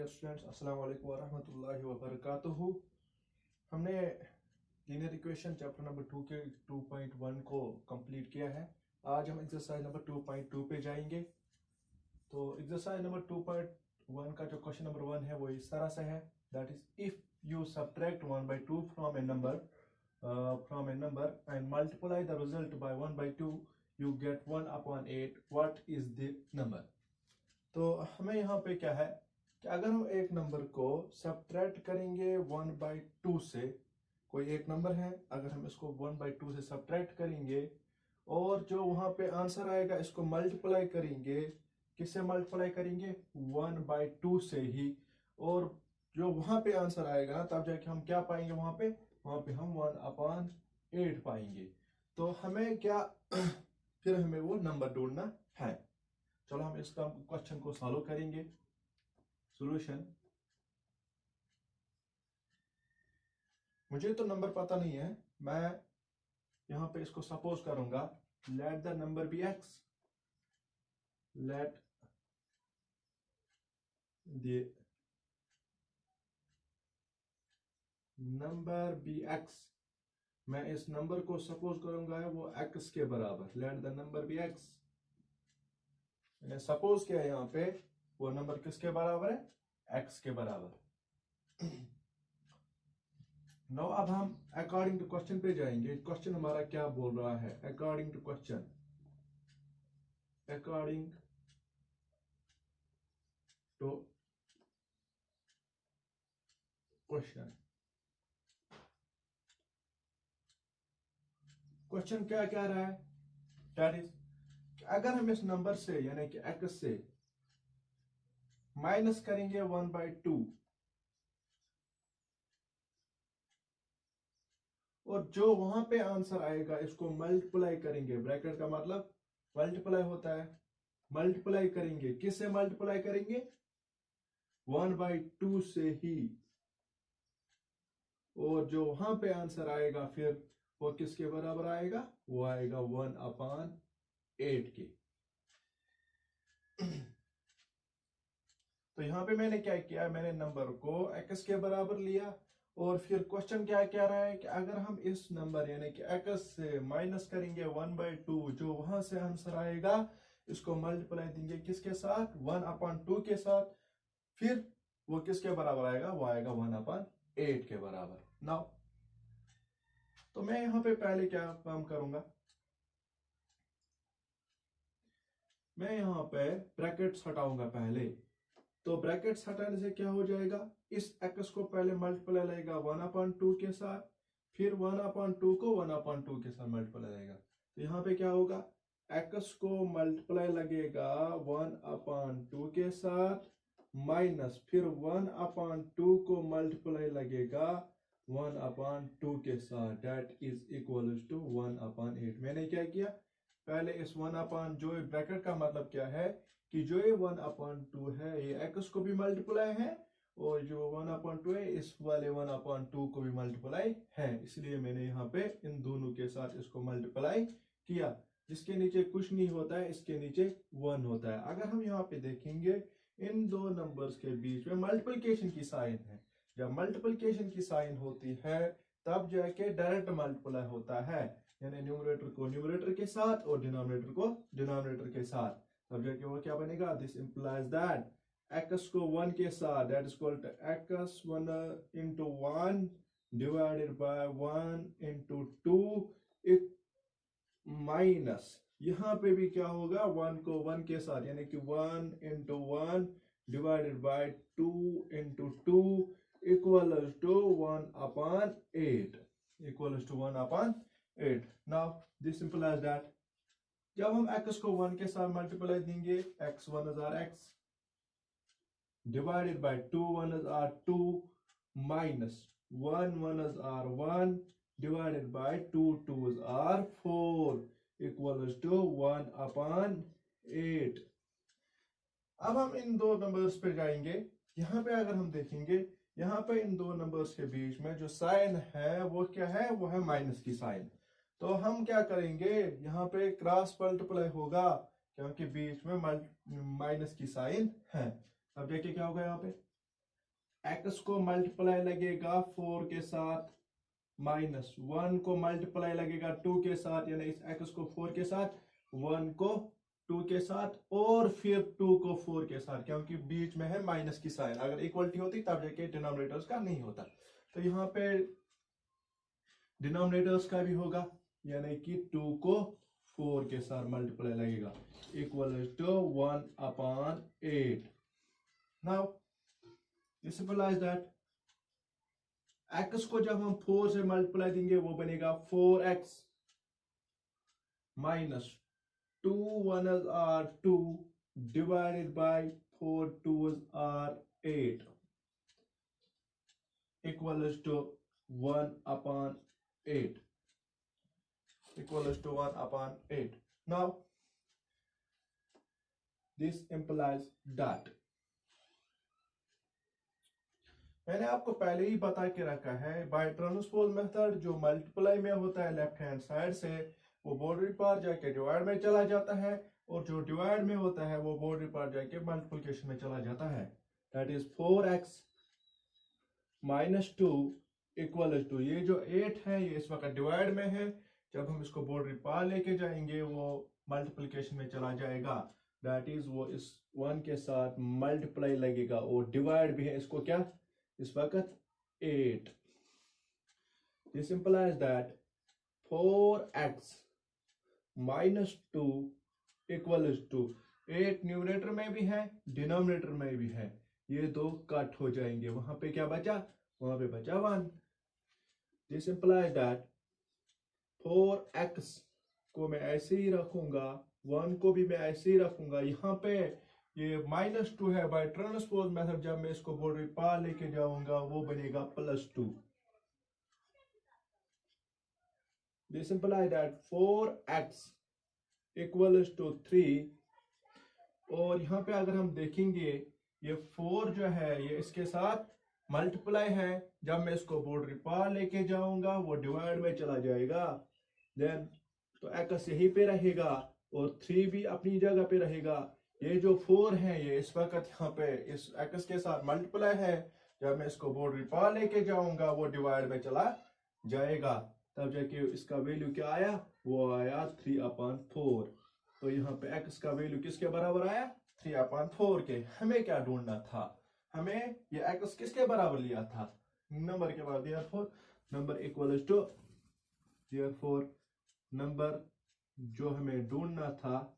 Dear students, अस्सलाम वालेकुम वरहमतुल्लाहि वबरकातुहू। हमने लीनियर इक्वेशन चैप्टर नंबर 2 के 2.1 को कंप्लीट किया है। आज हम एक्सरसाइज नंबर 2.2 पे जाएंगे। तो एक्सरसाइज नंबर 2.1 का जो क्वेश्चन नंबर 1 है वो इस तरह से है, that is if you subtract 1/2 from A number and multiply the result by 1/2 you get 1/8, what is the number. तो हमें यहाँ पे क्या है कि अगर हम एक नंबर को सब्ट्रैक्ट करेंगे 1/2 से, कोई एक नंबर है, अगर हम इसको 1/2 से सब्ट्रैक्ट करेंगे और जो वहां पे आंसर आएगा इसको मल्टीप्लाई करेंगे, किससे मल्टीप्लाई करेंगे? 1/2 से ही। और जो वहां पे आंसर आएगा तब जाके हम क्या पाएंगे? वहां पे हम 1/8 पाएंगे। तो हमें क्या फिर हमें वो नंबर ढूंढना है। चलो हम इस क्वेश्चन को सॉल्व करेंगे। सॉल्यूशन, मुझे तो नंबर पता नहीं है, मैं यहां पे इसको सपोज करूंगा। Let the number be x, let the number be x. मैं इस नंबर को सपोज करूंगा है वो एक्स के बराबर। Let the number be x, मैंने सपोज किया यहां पे वो नंबर किसके बराबर है? एक्स के बराबर। नो, अब हम अकॉर्डिंग टू क्वेश्चन पे जाएंगे। क्वेश्चन हमारा क्या बोल रहा है? According to question, according to question, question क्या कह रहा है? दैट इज अगर हम इस नंबर से यानी कि एक्स से माइनस करेंगे 1/2 और जो वहां पे आंसर आएगा इसको मल्टीप्लाई करेंगे। ब्रैकेट का मतलब मल्टीप्लाई होता है। मल्टीप्लाई करेंगे, किससे मल्टीप्लाई करेंगे? 1/2 से ही। और जो वहां पे आंसर आएगा फिर वो किसके बराबर आएगा? वो आएगा 1/8 के। तो यहां पे मैंने क्या किया, मैंने नंबर को x के बराबर लिया और फिर क्वेश्चन क्या कह रहा है कि अगर हम इस नंबर यानी कि x से माइनस करेंगे 1/2, जो वहां से आंसर आएगा इसको मल्टीप्लाई देंगे किसके साथ? 1/2 के साथ। फिर वो किसके बराबर आएगा? वो आएगा 1/8 के बराबर। नाउ तो मैं यहां पे पहले क्या काम करूंगा, मैं यहां पे ब्रैकेट्स हटाऊंगा पहले। तो ब्रैकेट्स हटाने से क्या हो जाएगा? इस x को पहले मल्टीप्लाई लगेगा 1/2 के साथ, फिर 1/2 को 1/2 के साथ मल्टीप्लाई लगेगा। तो यहां पे क्या होगा? x को मल्टीप्लाई लगेगा 1/2 के साथ, माइनस फिर 1/2 को मल्टीप्लाई लगेगा 1/2 के साथ, दैट इज इक्वल टू 1/8। मैंने क्या किया, पहले इस 1/, जो ब्रैकेट का मतलब क्या है कि जो ये 1/2 है ये x को भी मल्टीप्लाई है और जो 1/2 है इस वाले 1/2 को भी मल्टीप्लाई है। इसलिए मैंने यहाँ पे इन दोनों के साथ इसको मल्टीप्लाई किया। जिसके नीचे कुछ नहीं होता है, इसके नीचे 1 होता है। अगर हम यहाँ पे देखेंगे इन दो नंबर्स के बीच में मल्टीप्लिकेशन की साइन है। जब मल्टीप्लिकेशन की साइन होती है तब जाके डायरेक्ट मल्टीप्लाई होता है, यानी न्यूमरेटर को न्यूमरेटर के साथ और डिनोमिनेटर को डिनोमिनेटर के साथ। तब जाके वो क्या बनेगा? दिस इंप्लाइज दैट x को 1 के साथ, that is equal to x 1 into 1 divided by 1 into 2 minus यहां पे भी क्या होगा? 1 को 1 के साथ, यानी कि 1 into 1 divided by 2 into 2 equal to 1/8, equal to 1/8। Now this implies that जब हम x को 1 के साथ मल्टीप्लाई देंगे, x 1 x divided by 2 1 2 minus 1 1 1 divided by 2 2 4 equal to 1/8। अब हम इन दो नंबर्स पे जाएंगे। यहां पे अगर हम देखेंगे, यहां पे इन दो नंबर्स के बीच में जो साइन है वो क्या है? वो है माइनस की साइन। तो हम क्या करेंगे, यहाँ पे क्रॉस मल्टीप्लाई होगा क्योंकि बीच में माइनस की साइन है। अब देखिए क्या होगा यहाँ पे, x को मल्टीप्लाई लगेगा 4 के साथ, माइनस 1 को मल्टीप्लाई लगेगा 2 के साथ, यानी इस x को 4 के साथ, 1 को 2 के साथ, और फिर 2 को 4 के साथ, क्योंकि बीच में है माइनस की साइन। अगर इक्वलिटी होती तब जाके डिनोमिनेटर्स का नहीं होता। तो यहाँ पे डिनोमिनेटर्स का भी होगा, यानी कि 2 को 4 के साथ मल्टीप्लाई लगेगा, equal to 1/8। Now simplify that, x को जब हम 4 से मल्टीप्लाई देंगे वो बनेगा 4x minus 2 1s are 2 divided by 4 2s are 8 equals to 1/8, equals to 1/8. Now this implies that, मैंने आपको पहले ही बता के रखा है, बाय ट्रांसपोज मेथड जो मल्टीप्लाई में होता है लेफ्ट हैंड साइड से, वो बॉर्डर पर जाके डिवाइड में चला जाता है, और जो डिवाइड में होता है वो बॉर्डर पर जाके मल्टीप्लिकेशन में चला जाता है। That is 4x minus 2 equal to, ये जो 8 है ये इस वक्त डिवाइड में है, जब हम इसको बॉर्डर पर लेके जाएंगे वो मल्टीप्लिकेशन में चला जाएगा। दैट इज वो इस 1 के साथ मल्टीप्लाई लगेगा, और डिवाइड भी है, इसको क्या इस वक्त 8। This implies that 4x minus 2 equal to 8 numerator में भी है डिनोमिनेटर में भी है, ये दो कट हो जाएंगे, वहां पे क्या बचा, वहां पे बचा 1। दिस इंप्लाइज दैट 4x को मैं ऐसे ही रखूंगा, 1 को भी मैं ऐसे ही रखूंगा, यहाँ पे ये -2 है, बाय ट्रांसपोज मेथड जब मैं इसको बॉर्डर पर लेके जाऊंगा वो बनेगा +2। This implies that 4x equals to 3, और यहाँ पे अगर हम देखेंगे ये 4 जो है ये इसके साथ मल्टीप्लाई है, जब मैं इसको बॉर्डर पर लेके जाऊंगा वो डिवाइड में चला जाएगा, देन तो x यहीं पे रहेगा और 3 भी अपनी जगह पे रहेगा। ये जो 4 है ये इस वक्त यहाँ पे इस x के साथ मल्टीप्लाई है, जब मैं इसको बॉर्डर पर लेके जाऊंगा वो डिवाइड में चला जाएगा, तब जाके इसका वैल्यू क्या आया, वो आया 3/4। तो यहाँ पे x का वैल्यू किसके बराबर आया, 3/4 के। हमें क्या ढूंढना था, हमें ये x किसके बराबर लिया था, नंबर के बराबर, therefore number equals to, therefore number जो हमें ढूंढना था,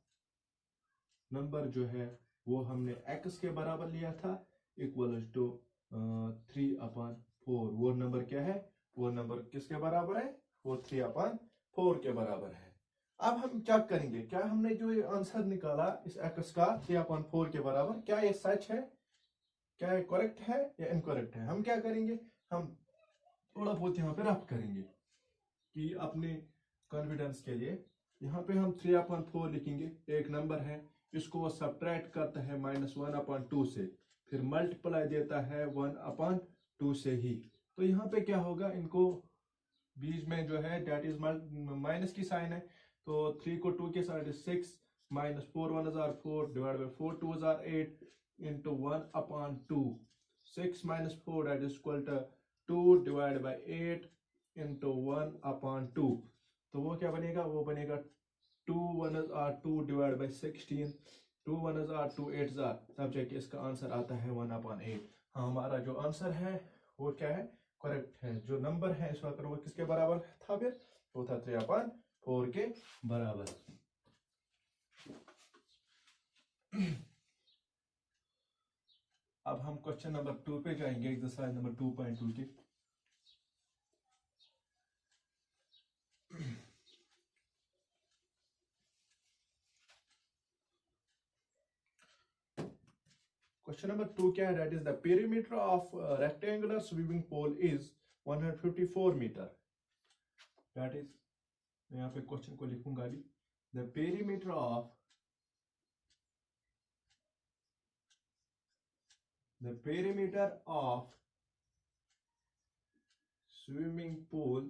नंबर जो है वो हमने x के बराबर लिया था, इक्वल्स टू 3/4। वो नंबर क्या है, वो नंबर किसके बराबर है, वो 3/4 के बराबर है। अब हम चेक करेंगे क्या हमने जो ये आंसर निकाला इस x का 3/4 के बराबर, क्या ये सच है, क्या ये करेक्ट है या इनकरेक्ट है। हम क्या करेंगे, हम थोड़ा बहुत यहाँ पे रफ करेंगे कि अपने कॉन्फिडेंस के लिए। यहाँ पे हम 3/4 लिखेंगे, एक नंबर है, इसको वो सब्ट्रैक्ट करता है -1/2 से, फिर मल्टीप्लाई देता है 1/2 से ही। तो यहाँ पे क्या होगा, इनको बीच में जो है डेट इज माइनस की साइन है, तो 3 को 2 के साथ 6 -4 1 are 4 divided by 4 2 are 8 into 1/2। 6 minus 4 that is equal to 2 divided by 8 into 1/2। तो वो क्या बनेगा, वो बनेगा 2 1s are 2 divided by 16, 2 1s are 2 8s are, तब जाके इसका आंसर आता है 1/8। हाँ, हमारा जो आंसर है वो क्या है, करेक्ट है। जो नंबर है इस वक्त वो किसके बराबर था, फिर वो था 3/4 के बराबर। अब हम क्वेश्चन नंबर 2 पे जाएंगे, एक्सरसाइज नंबर 2.2 के। क्वेश्चन नंबर 2 क्या है, that is the perimeter of rectangular swimming pool is 154 metre. That is, मैं यहाँ पे क्वेश्चन को लिखूंगा अभी, the perimeter of swimming pool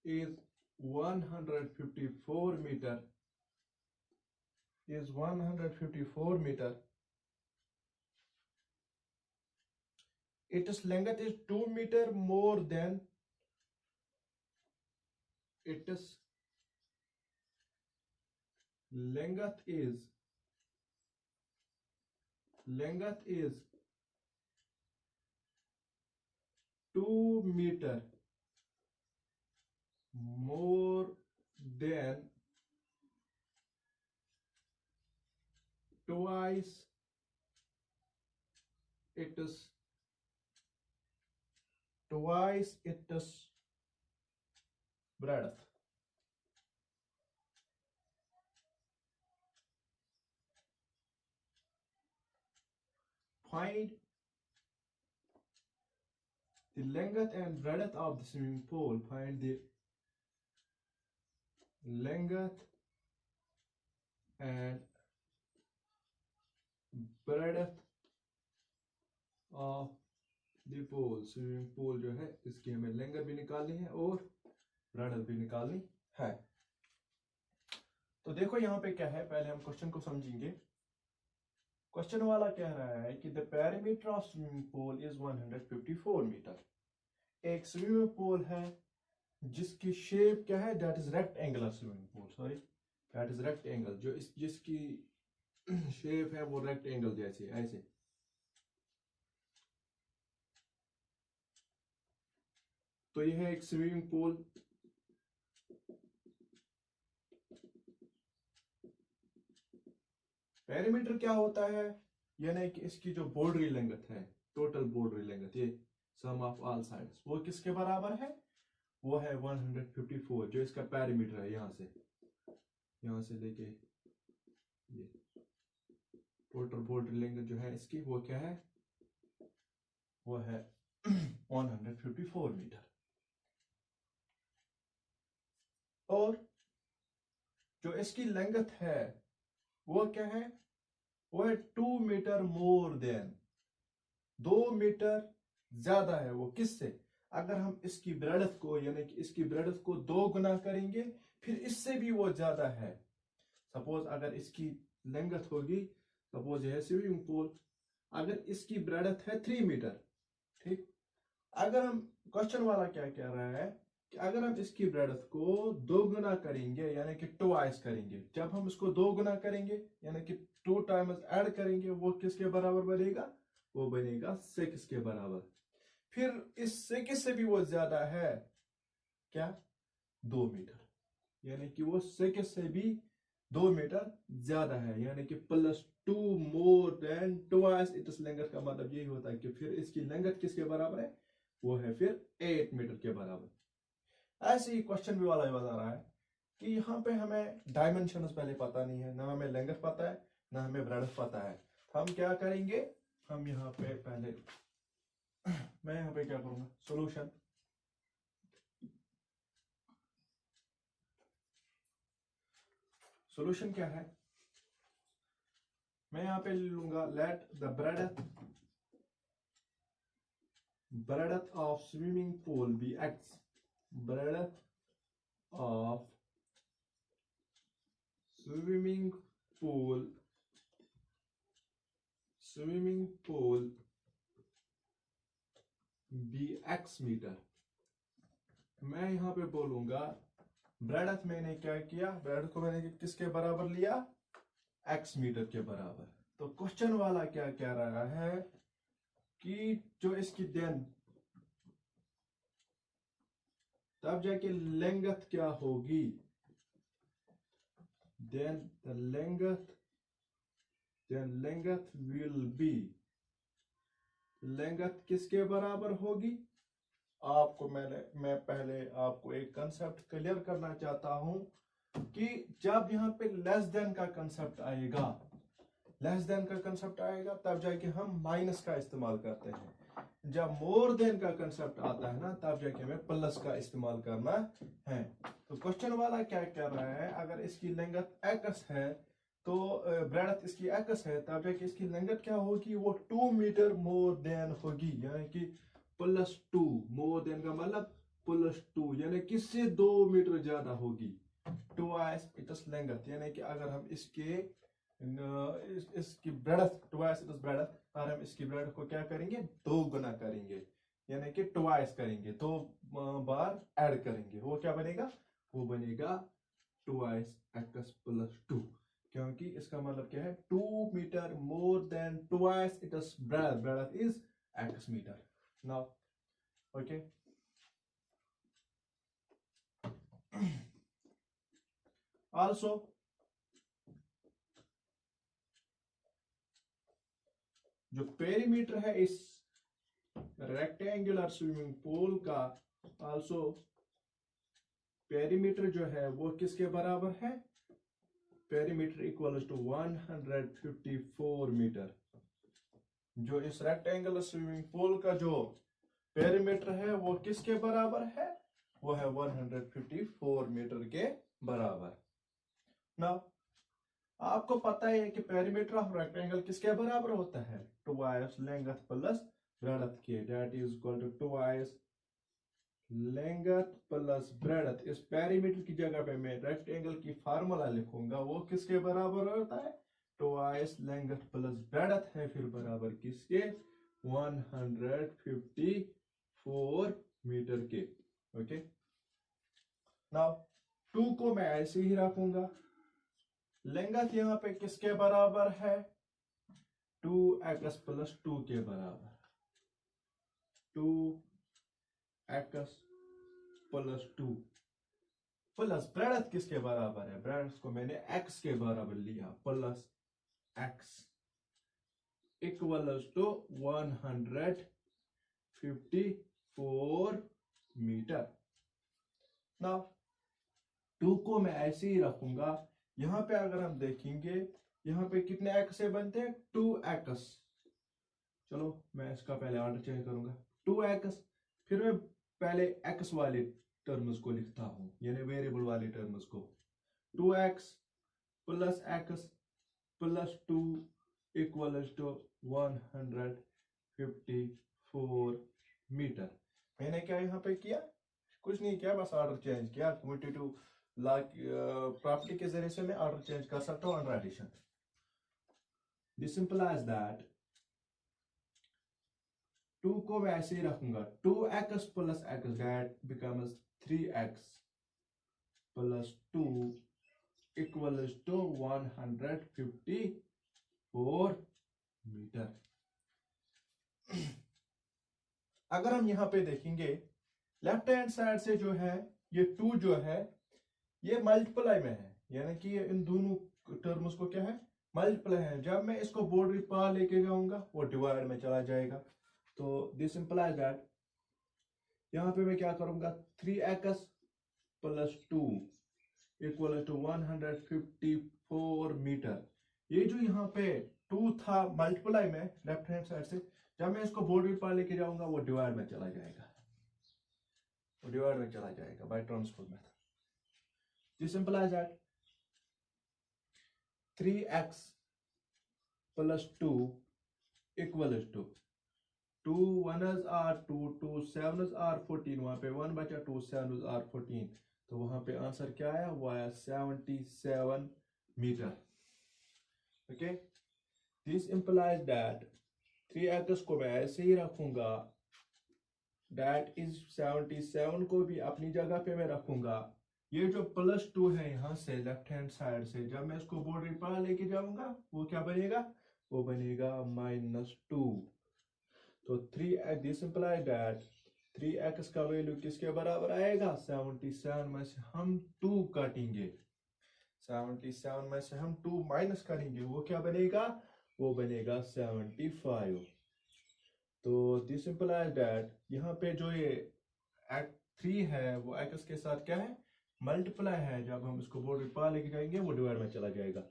is 154 meter is 154 meter. Its length is 2 meter more than its length is 2 meter more than twice its breadth. Find the length and breadth of the swimming pool. Find the length and breadth of the pool. Swimming pool जो है इसकी हमें length भी निकालनी है और breadth भी निकालनी है। तो देखो यहाँ पे क्या है, पहले हम क्वेश्चन को समझेंगे। क्वेश्चन वाला कह रहा है कि the perimeter of swimming pool is 154 metre. एक स्विमिंग पूल है जिसकी शेप क्या है, that is rectangular swimming pool, sorry that is rectangle, जो जिसकी शेप है वो रेक्टेंगल जैसी ऐसे। तो यह है एक स्विमिंग पूल। पेरीमीटर क्या होता है, यानी कि इसकी जो बाउंड्री लेंथ है, टोटल बाउंड्री लेंथ, ये सम ऑफ ऑल साइड्स, वो किसके बराबर है, वो है 154, जो इसका पेरीमीटर है। यहां से लेके ये टोटल बाउंड्री लेंथ जो है इसकी, वो क्या है, वो है 154 मीटर। और जो इसकी लेंथ है वो क्या है, वो है 2 मीटर मोर देन, 2 मीटर ज्यादा है। वो किससे, अगर हम इसकी ब्रेडथ को, यानी कि इसकी ब्रेडथ को 2 गुना करेंगे फिर इससे भी वो ज्यादा है। सपोज अगर इसकी लेंथ होगी, सपोज यह स्विमिंग पूल, अगर इसकी ब्रेडथ है 3 मीटर, ठीक। अगर हम, क्वेश्चन वाला क्या कह रहा है कि अगर हम इसकी ब्रेडथ को 2 गुना करेंगे, यानी कि ट्वाइस करेंगे, जब हम इसको 2 गुना करेंगे यानी कि 2 टाइम्स ऐड करेंगे, वो किसके बराबर बनेगा, वो बनेगा 6 के बराबर। फिर इस 6 से भी वो ज्यादा है क्या, 2 मीटर, यानी कि वो 6 से भी 2 मीटर ज्यादा है, यानी कि +2 मोर देन ट्वाइस इट्स लेंथ। का मतलब यही होता है कि फिर इसकी लेंथ किसके बराबर है, वो है फिर 8 मीटर के बराबर। ऐसे ही क्वेश्चन भी वाला बता रहा है कि यहाँ पे हमें डायमेंशंस पहले पता नहीं है, ना हमें लेंथ पता है, ना हमें ब्रेडथ पता है। तो हम क्या करेंगे, हम यहाँ पे पहले, मैं यहाँ पे क्या करूंगा, सॉल्यूशन। सॉल्यूशन क्या है, मैं यहाँ पे लूंगा let the breadth of swimming pool be x, breadth of swimming pool be x metre. मैं यहाँ पे बोलूंगा ब्रेडथ, मैंने क्या किया, ब्रेडथ को मैंने किसके बराबर लिया, x मीटर के बराबर। तो क्वेश्चन वाला क्या कह रहा है कि जो इसकी देन तब जाके लेंथ क्या होगी, then the length will be, length किसके बराबर होगी। आपको मैं पहले आपको एक कंसेप्ट क्लियर करना चाहता हूं कि जब यहाँ पे लेस देन का कंसेप्ट आएगा, तब जाके हम माइनस का इस्तेमाल करते हैं। जब मोर देन का कंसेप्ट आता है ना, तब जाके हमें प्लस का इस्तेमाल करना है। तो क्वेश्चन वाला क्या कर रहा है, अगर इसकी लेंथ x है तो ब्रेडथ इसकी x है, तब जाके इसकी लेंथ क्या होगी, वो 2 मीटर मोर देन होगी, यानी कि +2, मोर देन का मतलब +2, यानी किससे 2 मीटर ज्यादा होगी, ट्वाइस इट्स लेंथ। यानी कि अगर हम इसके इसकी breadth twice it is breadth, और हम इसकी ब्रेडथ को क्या करेंगे, दो गुना करेंगे, यानी कि ट्वाइस करेंगे, दो बार ऐड करेंगे। वो क्या बनेगा, वो बनेगा ट्वाइस एक्स प्लस टू, क्योंकि इसका मतलब क्या है, 2 metre more than twice it is breadth, breadth is x metre. Now okay, also जो पेरीमीटर है इस रेक्टेंगुलर स्विमिंग पूल का, आल्सो पेरीमीटर जो है वो किसके बराबर है, पेरीमीटर इक्वल टू 154 मीटर। जो इस रेक्टेंगुलर स्विमिंग पूल का जो पेरीमीटर है वो किसके बराबर है, वो है 154 मीटर के बराबर। नाउ आपको पता है कि पेरीमीटर ऑफ रेक्टेंगल किसके बराबर होता है, ट्वाइस लेंथ प्लस ब्रेडथ के, that is equal to twice length plus breadth. इस पेरीमीटर की जगह पे मैं रेक्टेंगल की फार्मूला लिखूंगा, वो किसके बराबर होता है, ट्वाइस लेंथ प्लस ब्रेडथ है, फिर बराबर किसके, 154 मीटर के। ओके, नाउ 2 को मैं ऐसे ही रखूंगा, लेंथ यहां पे किसके बराबर है, 2x प्लस 2 के बराबर, 2x प्लस 2 प्लस ब्रेडथ किसके बराबर है, ब्रेडथ को मैंने x के बराबर लिया, plus x equal to 154 metre. Now 2 को मैं ऐसे ही रखूंगा, यहां पे अगर हम देखेंगे यहां पे कितने x से बनते हैं, 2x। चलो मैं इसका पहले ऑर्डर चेंज करूंगा, 2x, फिर मैं पहले x वाले टर्म्स को लिखता हूं, यानी वेरिएबल वाले टर्म्स को, 2x plus x plus 2 equal to 154 metre. मैंने क्या यहाँ पे किया, कुछ नहीं किया, बस ऑर्डर चेंज किया, कम्यूटेटिव लॉ प्रॉपर्टी के जरिए से मैं ऑर्डर चेंज कर सकता हूँ under addition. This implies that 2 को मैं ऐसे ही रखूंगा, 2x plus x, that becomes 3x plus 2 equal to 154 metre. अगर हम यहां पे देखेंगे लेफ्ट हैंड साइड से जो है ये 2 जो है ये मल्टीप्लाई में है, यानी कि इन दोनों टर्म्स को क्या है, मल्टीप्लाई है। जब मैं इसको बोर्डरी पार लेके जाऊंगा वो डिवाइड में चला जाएगा, तो दिस इंप्लाइज दैट यहां पे मैं क्या करूंगा, 3x plus 2 equal to 154 metre. ये जो यहाँ पे 2 था मल्टीप्लाई में लेफ्ट हैंड साइड से, जब मैं इसको बोर्डरी पार लेके जाऊंगा वो डिवाइड में चला जाएगा, वो डिवाइड में चला जाएगा by transpose method. This implies that 3x plus 2 equal to 2 1s are 2 2 7s are 14, वहां पे 1 बचा, 2 7s आर 14, तो वहां पे आंसर क्या आया, वो आया 77 metre. Okay, this implies that 3x को मैं ऐसे ही रखूंगा, दैट इज 77 को भी अपनी जगह पे मैं रखूंगा। ये जो प्लस 2 है यहां से लेफ्ट हैंड साइड से, जब मैं इसको बोर्डरी पर लेके जाऊंगा वो क्या बनेगा, वो बनेगा -2। तो 3x, this implies that 3x का वैल्यू किसके बराबर आएगा, 77 में से हम 2 काटेंगे, 77 में से हम 2 माइनस करेंगे, वो क्या बनेगा, वो बनेगा 75। तो दिस इंप्लाइज दैट यहाँ पे जो ये 3 है वो x के साथ क्या है, मल्टीप्लाई है, जब हम इसको बोर्ड पर लेके जाएंगे वो डिवाइड में चला जाएगा,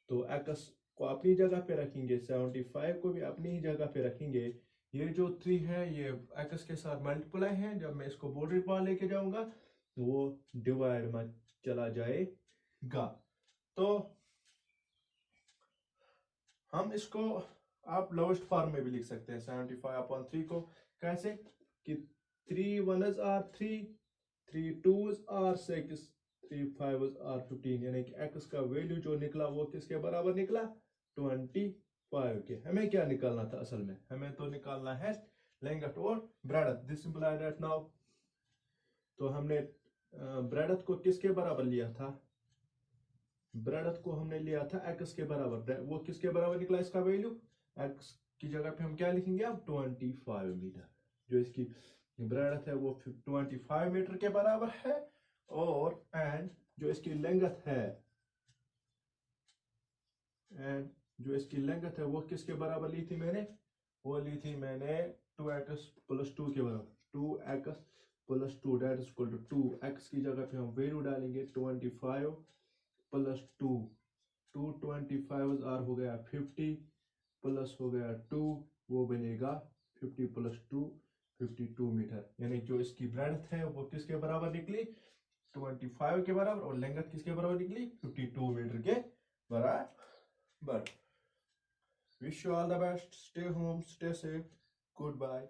तो x को अपनी जगह पे रखेंगे, 75 को भी अपनी ही जगह पे रखेंगे। ये जो 3 है ये x के साथ मल्टीप्लाई है, जब मैं इसको बोर्डर पर लेके जाऊंगा वो डिवाइड में चला जाएगा। तो हम इसको आप लोएस्ट फॉर्म में भी लिख सकते हैं, 75/3 को कैसे, कि 3 1s are 3, 3 2s are 6, 3 5 are 15, यानी कि x का वैल्यू जो निकला वो किसके बराबर निकला 25 के। हमें क्या निकालना था असल में, हमें तो निकालना है लेंथ और breadth. This imply that now, तो हमने ब्रेडथ को किसके बराबर लिया था, ब्रेडथ को हमने लिया था x के बराबर, वो किसके बराबर निकला इसका वैल्यू, x की जगह पे हम क्या लिखेंगे अब 25 मीटर। जो इसकी ब्रेडथ है वो 25 मीटर के बराबर है, और एंड जो इसकी लेंथ है, एंड जो इसकी लेंथ है वो किसके बराबर ली थी मैंने, वो ली थी मैंने 2x + 2 के बराबर। 2x + 2 that is equal to 2x की जगह पे हम वैल्यू डालेंगे 25 + 2, 225 आर हो गया 50 प्लस हो गया 2, वो बनेगा 50 + 2 52 मीटर। यानी जो इसकी ब्रेडथ है वो किसके बराबर निकली 25 के बराबर, और लेंथ किसके बराबर निकली 52 मीटर के बराबर। Wish you all the best, stay home, stay safe, good bye.